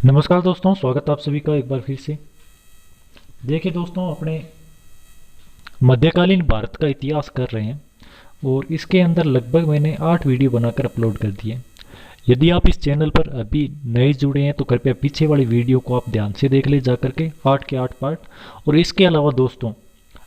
नमस्कार दोस्तों, स्वागत है आप सभी का एक बार फिर से। देखिए दोस्तों, अपने मध्यकालीन भारत का इतिहास कर रहे हैं और इसके अंदर लगभग मैंने 8 वीडियो बनाकर अपलोड कर दिए। यदि आप इस चैनल पर अभी नए जुड़े हैं तो कृपया पीछे वाली वीडियो को आप ध्यान से देख ले जा करके 8 के 8 पार्ट। और इसके अलावा दोस्तों,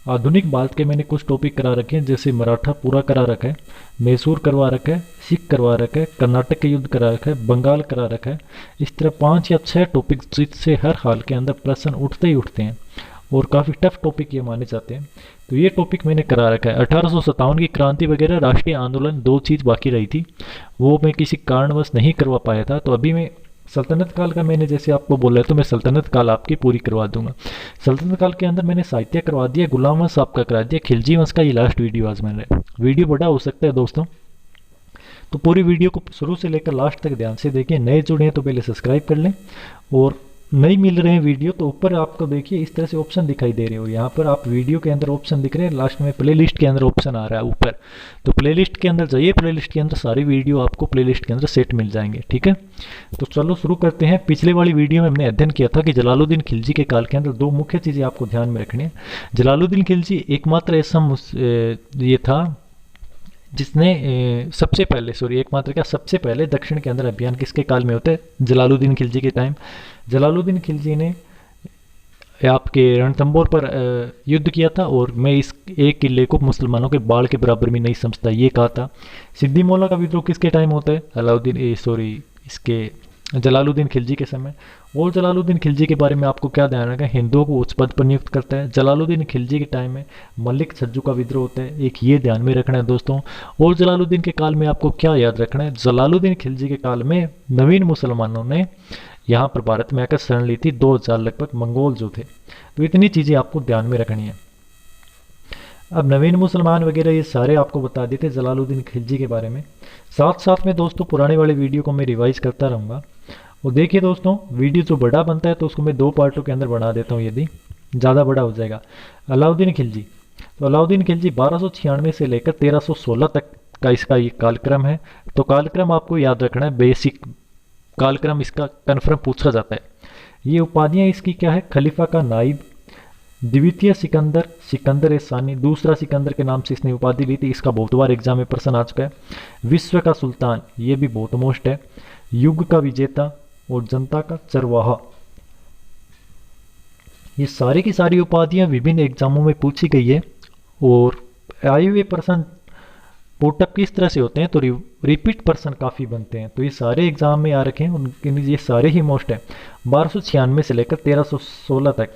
आधुनिक भारत के मैंने कुछ टॉपिक करा रखे हैं, जैसे मराठा पूरा करा रखा है, मैसूर करवा रखा है, सिख करवा रखा है, कर्नाटक के युद्ध करा रखा है, बंगाल करा रखा है। इस तरह 5 या 6 टॉपिक जिससे हर हाल के अंदर प्रश्न उठते ही उठते हैं और काफ़ी टफ टॉपिक ये माने जाते हैं। तो ये टॉपिक मैंने करा रखा है। 1857 की क्रांति वगैरह राष्ट्रीय आंदोलन, 2 चीज़ बाकी रही थी, वो मैं किसी कारणवश नहीं करवा पाया था। तो अभी मैं सल्तनत काल का, मैंने जैसे आपको बोला है, तो मैं सल्तनत काल आपकी पूरी करवा दूंगा। सल्तनत काल के अंदर मैंने साहित्य करवा दिया, गुलाम वंश आपका करा दिया, खिलजी वंश का ये लास्ट वीडियो आज मैंने। वीडियो बड़ा हो सकता है दोस्तों, तो पूरी वीडियो को शुरू से लेकर लास्ट तक ध्यान से देखिए। नए जुड़े हैं तो पहले सब्सक्राइब कर लें, और नहीं मिल रहे हैं वीडियो तो ऊपर आपको देखिए इस तरह से ऑप्शन दिखाई दे रहे हो। यहाँ पर आप वीडियो के अंदर ऑप्शन दिख रहे हैं, लास्ट में प्लेलिस्ट के अंदर ऑप्शन आ रहा है ऊपर। तो प्लेलिस्ट के अंदर जाइए, प्लेलिस्ट के अंदर सारी वीडियो आपको प्लेलिस्ट के अंदर सेट मिल जाएंगे, ठीक है। तो चलो शुरू करते हैं। पिछले वाली वीडियो में हमने अध्ययन किया था कि जलालुद्दीन खिलजी के काल के अंदर 2 मुख्य चीज़ें आपको ध्यान में रखनी है। जलालुद्दीन खिलजी एकमात्र ऐसा ये था जिसने सबसे पहले, सॉरी एकमात्र क्या, सबसे पहले दक्षिण के अंदर अभियान किसके काल में होता है? जलालुद्दीन खिलजी के टाइम। जलालुद्दीन खिलजी ने आपके रणथंबोर पर युद्ध किया था, और मैं इस एक किले को मुसलमानों के बाढ़ के बराबर भी नहीं समझता, ये कहा था। सिद्दी मौला का विद्रोह किसके टाइम होता है? अलाउद्दीन, सॉरी, इसके जलालुद्दीन खिलजी के समय। और जलालुद्दीन खिलजी के बारे में आपको क्या ध्यान रखना है? हिंदुओं को उच्च पद पर नियुक्त करता है। जलालुद्दीन खिलजी के टाइम में मलिक छज्जू का विद्रोह होता है, एक ये ध्यान में रखना है दोस्तों। और जलालुद्दीन के काल में आपको क्या याद रखना है? जलालुद्दीन खिलजी के काल में नवीन मुसलमानों ने यहाँ पर भारत में आकर शरण ली थी, 2000 लगभग मंगोल जो थे। तो इतनी चीज़ें आपको ध्यान में रखनी है। अब नवीन मुसलमान वगैरह ये सारे आपको बता देते जलालुद्दीन खिलजी के बारे में। साथ साथ में दोस्तों पुराने वाले वीडियो को मैं रिवाइज करता रहूँगा। और देखिए दोस्तों, वीडियो जो बड़ा बनता है तो उसको मैं 2 पार्टों के अंदर बना देता हूँ, यदि ज़्यादा बड़ा हो जाएगा। अलाउद्दीन खिलजी, तो अलाउद्दीन खिलजी 1296 से लेकर 1316 तक का इसका ये कालक्रम है। तो कालक्रम आपको याद रखना है, बेसिक कालक्रम इसका कन्फर्म पूछा जाता है। ये उपाधियाँ इसकी क्या है? खलीफा का नाइब, द्वितीय सिकंदर, सिकंदर ए सानी, दूसरा सिकंदर के नाम से इसने उपाधि ली थी, इसका बहुत बार एग्जाम में प्रश्न आ चुका है। विश्व का सुल्तान, ये भी बहुत मोस्ट है। युग का विजेता और जनता का चरवाहा, ये सारी की सारी उपाधियां विभिन्न एग्जामों में पूछी गई है। और आए हुए प्रश्न पुटअप किस तरह से होते हैं? तो रिपीट प्रश्न काफ़ी बनते हैं, तो ये सारे एग्जाम में आ रखे हैं, उनके ये सारे ही मोस्ट है। 1296 से लेकर 1316 तक।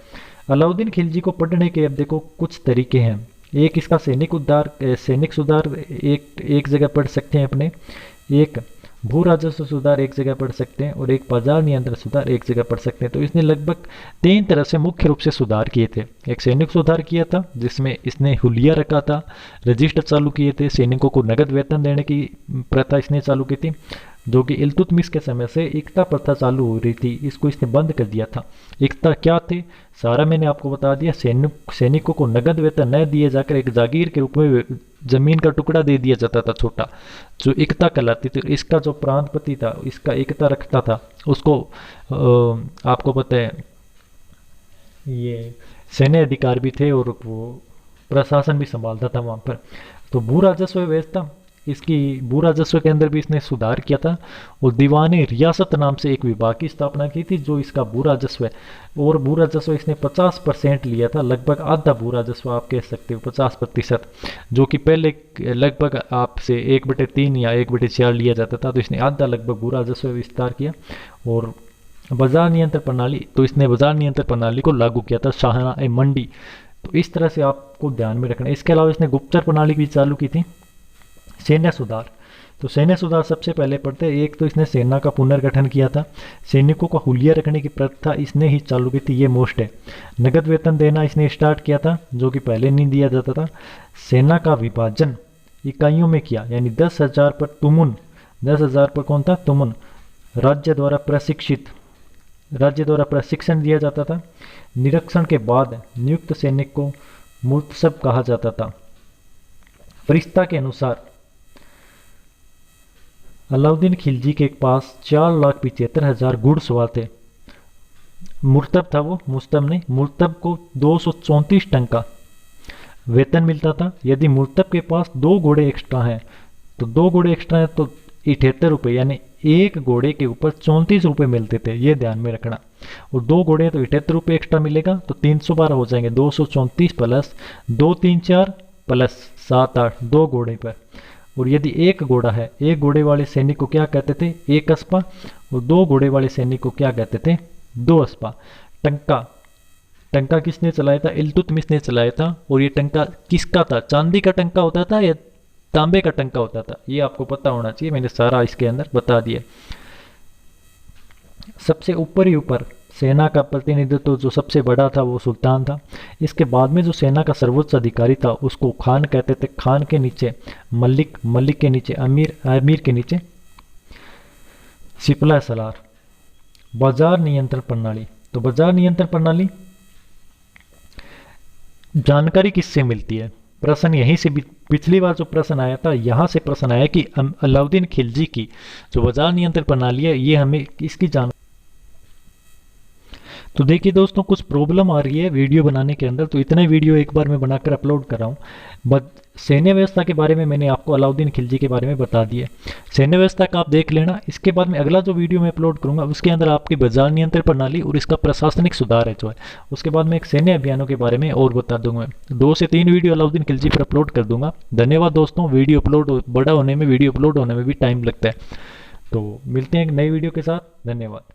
अलाउद्दीन खिलजी को पढ़ने के अब देखो कुछ तरीके हैं। एक इसका सैनिक सुधार एक जगह पढ़ सकते हैं अपने, एक भू राजस्व सुधार एक जगह पढ़ सकते हैं, और एक बाजार नियंत्रण सुधार एक जगह पढ़ सकते हैं। तो इसने लगभग 3 तरह से मुख्य रूप से सुधार किए थे। एक सैनिक सुधार किया था जिसमें इसने हुलिया रखा था, रजिस्टर चालू किए थे, सैनिकों को नगद वेतन देने की प्रथा इसने चालू की थी, जो कि इल्तुतमिश के समय से एकता प्रथा चालू हो रही थी, इसको इसने बंद कर दिया था। एकता क्या थे सारा मैंने आपको बता दिया। सैनिकों को नगद वेतन न दिए जाकर एक जागीर के रूप में जमीन का टुकड़ा दे दिया जाता था छोटा, जो एकता कहलाती थी। इसका जो प्रांतपति था, इसका एकता रखता था, उसको आपको पता है ये सैन्य अधिकार भी थे, और वो प्रशासन भी संभालता था वहाँ पर। तो भू राजस्व व्यवस्था, इसकी भू राजस्व के अंदर भी इसने सुधार किया था, और दीवानी रियासत नाम से एक विभाग की स्थापना की थी जो इसका भू राजस्व है। और भू राजस्व इसने 50% लिया था, लगभग आधा भू राजस्व आप कह सकते हो, 50%, जो कि पहले लगभग आपसे 1/3 या 1/4 लिया जाता था। तो इसने आधा लगभग भू राजस्व विस्तार किया। और बाजार नियंत्रण प्रणाली, तो इसने बाजार नियंत्रण प्रणाली को लागू किया था, शाहना ए मंडी। तो इस तरह से आपको ध्यान में रखना है। इसके अलावा इसने गुप्तचर प्रणाली भी चालू की थी। सैन्य सुधार, तो सैन्य सुधार सबसे पहले पढ़ते हैं। एक तो इसने सेना का पुनर्गठन किया था, सैनिकों का हुलिया रखने की प्रथा इसने ही चालू की थी, ये मोस्ट है। नगद वेतन देना इसने स्टार्ट किया था, जो कि पहले नहीं दिया जाता था। सेना का विभाजन इकाइयों में किया, यानी 10,000 पर तुमुन, 10,000 पर कौन था? तुमुन। राज्य द्वारा प्रशिक्षण दिया जाता था। निरीक्षण के बाद नियुक्त सैनिक को मुर्तसब कहा जाता था। फरिश्ता के अनुसार अलाउद्दीन खिलजी के पास 4,75,000 घुड़सवार थे। मुर्तब था वो, मुस्तब नहीं, मुर्तब को 234 टंका वेतन मिलता था। यदि मुर्तब के पास 2 घोड़े एक्स्ट्रा हैं, तो 2 घोड़े एक्स्ट्रा हैं तो 78 रुपये, यानी एक घोड़े के ऊपर 34 रुपये मिलते थे, ये ध्यान में रखना। और 2 घोड़े हैं तो 78 रुपये एक्स्ट्रा मिलेगा, तो 312 हो जाएंगे, 234 प्लस 2 3 4 प्लस 7 8, 2 घोड़े पर। और यदि एक घोड़ा है, एक घोड़े वाले सैनिक को क्या कहते थे, एक अस्पा, और 2 घोड़े वाले सैनिक को क्या कहते थे, 2 अस्पा। टंका, टंका किसने चलाया था, इल्तुतमिश ने चलाया था। और ये टंका किसका था, चांदी का टंका होता था या तांबे का टंका होता था, ये आपको पता होना चाहिए, मैंने सारा इसके अंदर बता दिया। सबसे ऊपर ही ऊपर सेना का प्रतिनिधित्व जो सबसे बड़ा था वो सुल्तान था। इसके बाद में जो सेना का सर्वोच्च अधिकारी था उसको खान कहते थे। खान के नीचे मलिक, मलिक के नीचे अमीर, अमीर के नीचे सिपला सलार। बाजार नियंत्रण प्रणाली, तो बाजार नियंत्रण प्रणाली जानकारी किससे मिलती है, प्रश्न यहीं से भी, पिछली बार जो प्रश्न आया था यहाँ से प्रश्न आया कि अलाउद्दीन खिलजी की जो बाजार नियंत्रण प्रणाली है ये हमें इसकी जान। तो देखिए दोस्तों, कुछ प्रॉब्लम आ रही है वीडियो बनाने के अंदर, तो इतने वीडियो एक बार मैं बनाकर अपलोड कर रहा हूँ। बट सैन्य व्यवस्था के बारे में मैंने आपको अलाउद्दीन खिलजी के बारे में बता दिया, सैन्य व्यवस्था का आप देख लेना। इसके बाद में अगला जो वीडियो मैं अपलोड करूंगा उसके अंदर आपकी बाजार नियंत्रण प्रणाली और इसका प्रशासनिक सुधार है जो है, उसके बाद में एक सैन्य अभियानों के बारे में और बता दूंगा। 2 से 3 वीडियो अलाउद्दीन खिलजी पर अपलोड कर दूंगा। धन्यवाद दोस्तों, वीडियो अपलोड बड़ा होने में, वीडियो अपलोड होने में भी टाइम लगता है। तो मिलते हैं एक नई वीडियो के साथ, धन्यवाद।